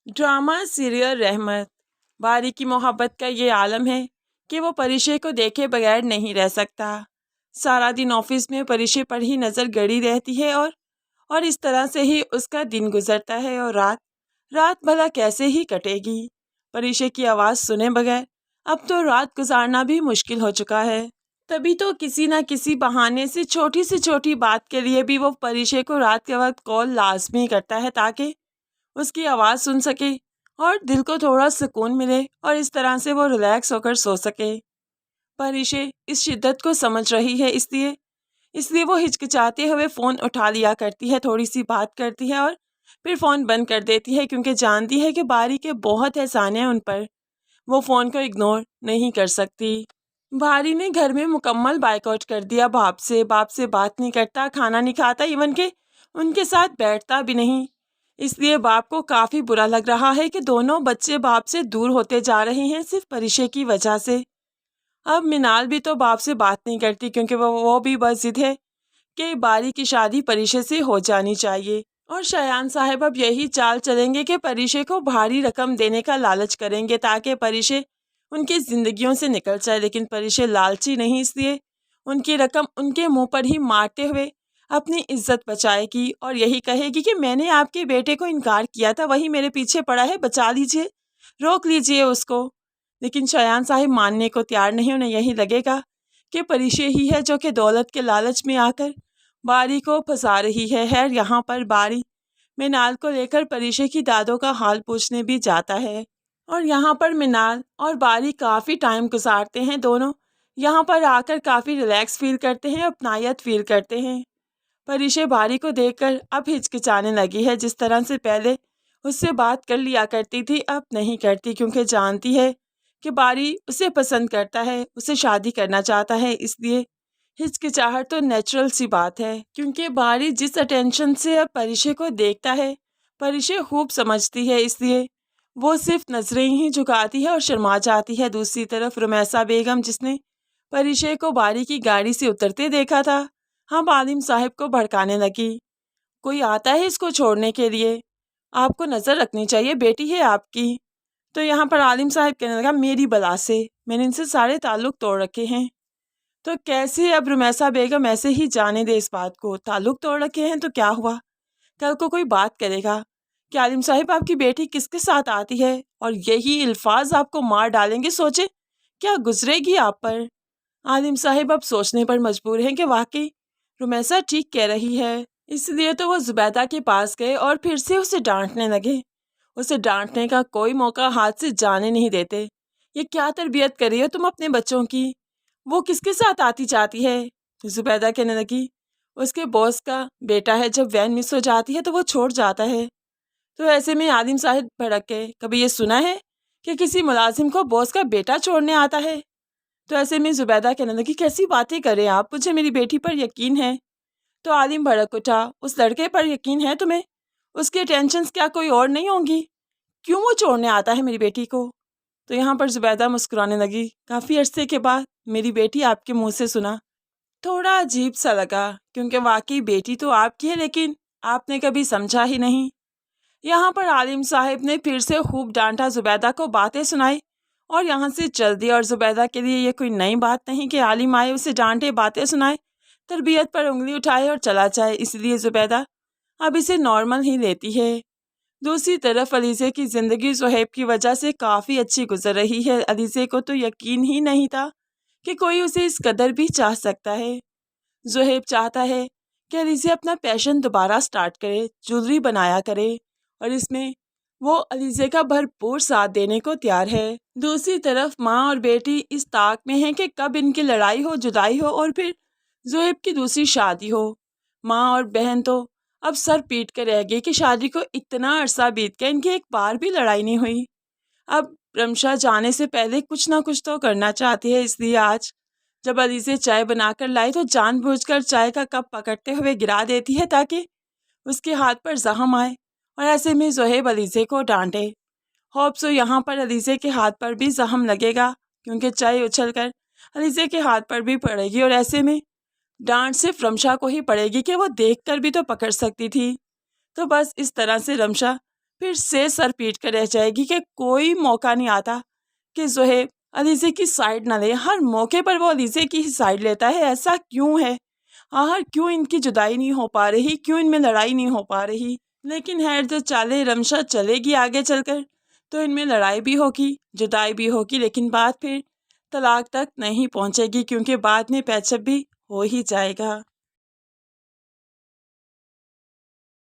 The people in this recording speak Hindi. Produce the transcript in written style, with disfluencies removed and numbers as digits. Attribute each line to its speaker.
Speaker 1: ड्रामा सीरियल रहमत। बारी की मोहब्बत का ये आलम है कि वो परिशे को देखे बगैर नहीं रह सकता। सारा दिन ऑफिस में परिशे पर ही नज़र गड़ी रहती है और इस तरह से ही उसका दिन गुजरता है और रात रात भला कैसे ही कटेगी। परिशे की आवाज़ सुने बगैर अब तो रात गुजारना भी मुश्किल हो चुका है। तभी तो किसी न किसी बहाने से छोटी बात के लिए भी वो परिशे को रात के वक्त कॉल लाजमी करता है ताकि उसकी आवाज़ सुन सके और दिल को थोड़ा सुकून मिले और इस तरह से वो रिलैक्स होकर सो सके। पर इशे इस शिद्दत को समझ रही है, इसलिए इसलिए वो हिचकिचाते हुए फ़ोन उठा लिया करती है, थोड़ी सी बात करती है और फिर फ़ोन बंद कर देती है क्योंकि जानती है कि बारी के बहुत एहसान हैं उन पर, वो फ़ोन को इग्नोर नहीं कर सकती। बारी ने घर में मुकम्मल बायकॉट कर दिया। बाप से बात नहीं करता, खाना नहीं खाता, इवन के उनके साथ बैठता भी नहीं। इसलिए बाप को काफ़ी बुरा लग रहा है कि दोनों बच्चे बाप से दूर होते जा रहे हैं सिर्फ परिशे की वजह से। अब मिनाल भी तो बाप से बात नहीं करती क्योंकि वो भी बस जिद है कि बारी की शादी परिशे से हो जानी चाहिए। और शयान साहब अब यही चाल चलेंगे कि परिशे को भारी रकम देने का लालच करेंगे ताकि परिशे उनकी जिंदगियों से निकल जाए। लेकिन परिशे लालची नहीं, इसलिए उनकी रकम उनके मुंह पर ही मारते हुए अपनी इज्जत बचाएगी और यही कहेगी कि मैंने आपके बेटे को इनकार किया था, वही मेरे पीछे पड़ा है, बचा लीजिए, रोक लीजिए उसको। लेकिन शयान साहिब मानने को तैयार नहीं। उन्हें यही लगेगा कि परिशे ही है जो कि दौलत के लालच में आकर बारी को फंसा रही है। खैर, यहाँ पर बारी मिनाल को लेकर परिशे की दादों का हाल पूछने भी जाता है और यहाँ पर मिनाल और बारी काफ़ी टाइम गुजारते हैं। दोनों यहाँ पर आकर काफ़ी रिलैक्स फील करते हैं, अपनायत फील करते हैं। परिशे बारी को देखकर अब हिचकिचाने लगी है। जिस तरह से पहले उससे बात कर लिया करती थी अब नहीं करती क्योंकि जानती है कि बारी उसे पसंद करता है, उसे शादी करना चाहता है। इसलिए हिचकिचाहट तो नेचुरल सी बात है क्योंकि बारी जिस अटेंशन से अब परिशे को देखता है परिशे खूब समझती है, इसलिए वो सिर्फ नजरें ही झुकाती है और शर्मा जाती है। दूसरी तरफ रुमैसा बेगम, जिसने परिशे को बारी की गाड़ी से उतरते देखा था, हम आलिम साहब को भड़काने लगी। कोई आता है इसको छोड़ने के लिए, आपको नज़र रखनी चाहिए, बेटी है आपकी। तो यहाँ पर आलिम साहब कहने लगा, मेरी बला से मैंने इनसे सारे ताल्लुक तोड़ रखे हैं। तो कैसे अब रुमैसा बेगम ऐसे ही जाने दे इस बात को, ताल्लुक तोड़ रखे हैं तो क्या हुआ, कल को कोई बात करेगा कि आलिम साहिब आपकी बेटी किसके साथ आती है और यही अल्फाज आपको मार डालेंगे, सोचे क्या गुजरेगी आप पर। आलिम साहिब अब सोचने पर मजबूर हैं कि वाकई रुमैसा ठीक कह रही है। इसलिए तो वो जुबैदा के पास गए और फिर से उसे डांटने लगे। उसे डांटने का कोई मौका हाथ से जाने नहीं देते। ये क्या तरबियत कर रही हो तुम अपने बच्चों की, वो किसके साथ आती जाती है। जुबैदा कहने लगी, उसके बॉस का बेटा है, जब वैन मिस हो जाती है तो वो छोड़ जाता है। तो ऐसे में आलिम साहिब भड़क गए, कभी ये सुना है कि किसी मुलाजिम को बॉस का बेटा छोड़ने आता है। तो ऐसे में जुबैदा कहने लगी, कैसी बातें करें आप, मुझे मेरी बेटी पर यकीन है। तो आलिम भड़क उठा, उस लड़के पर यकीन है तुम्हें, उसकी टेंशन्स क्या कोई और नहीं होंगी, क्यों वो छोड़ने आता है मेरी बेटी को। तो यहाँ पर जुबैदा मुस्कुराने लगी, काफ़ी अरसे के बाद मेरी बेटी आपके मुंह से सुना, थोड़ा अजीब सा लगा क्योंकि वाकई बेटी तो आपकी है लेकिन आपने कभी समझा ही नहीं। यहाँ पर आलिम साहब ने फिर से खूब डांटा, जुबैदा को बातें सुनाई और यहाँ से चल दिया। और जुबैदा के लिए ये कोई नई बात नहीं कि आलिम आए, उसे डांटे, बातें सुनाए, तरबियत पर उंगली उठाए और चला जाए। इसलिए जुबैदा अब इसे नॉर्मल ही लेती है। दूसरी तरफ अलीज़े की ज़िंदगी ज़ुहैब की वजह से काफ़ी अच्छी गुजर रही है। अलीज़े को तो यकीन ही नहीं था कि कोई उसे इस कदर भी चाह सकता है। ज़ुहैब चाहता है कि अलीज़े अपना पैशन दोबारा स्टार्ट करे, ज्वेलरी बनाया करे और इसमें वो अलीज़े का भरपूर साथ देने को तैयार है। दूसरी तरफ माँ और बेटी इस ताक में हैं कि कब इनकी लड़ाई हो, जुदाई हो और फिर ज़ुहैब की दूसरी शादी हो। माँ और बहन तो अब सर पीट कर रह गई कि शादी को इतना अरसा बीत गया, इनकी एक बार भी लड़ाई नहीं हुई। अब रमशा जाने से पहले कुछ ना कुछ तो करना चाहती है। इसलिए आज जब अलीज़े चाय बनाकर लाई तो जानबूझकर चाय का कप पकड़ते हुए गिरा देती है ताकि उसके हाथ पर जख्म आए और ऐसे में ज़ुहैब अलीज़े को डांटे। होप सो यहाँ पर अलीज़े के हाथ पर भी जख्म लगेगा क्योंकि चाय उछलकर अलीज़े के हाथ पर भी पड़ेगी और ऐसे में डांट सिर्फ रमशा को ही पड़ेगी कि वो देखकर भी तो पकड़ सकती थी। तो बस इस तरह से रमशा फिर से सर पीट कर रह जाएगी कि कोई मौका नहीं आता कि ज़ोहेब अलीज़े की साइड ना ले। हर मौके पर वो अलीज़े की ही साइड लेता है। ऐसा क्यों है? आखिर क्यों इनकी जुदाई नहीं हो पा रही? क्यों इनमें लड़ाई नहीं हो पा रही? लेकिन खैर, जो चाले रमशा चलेगी आगे चलकर तो इनमें लड़ाई भी होगी, जुदाई भी होगी, लेकिन बात फिर तलाक तक नहीं पहुंचेगी, क्योंकि बाद में पैचअप भी हो ही जाएगा।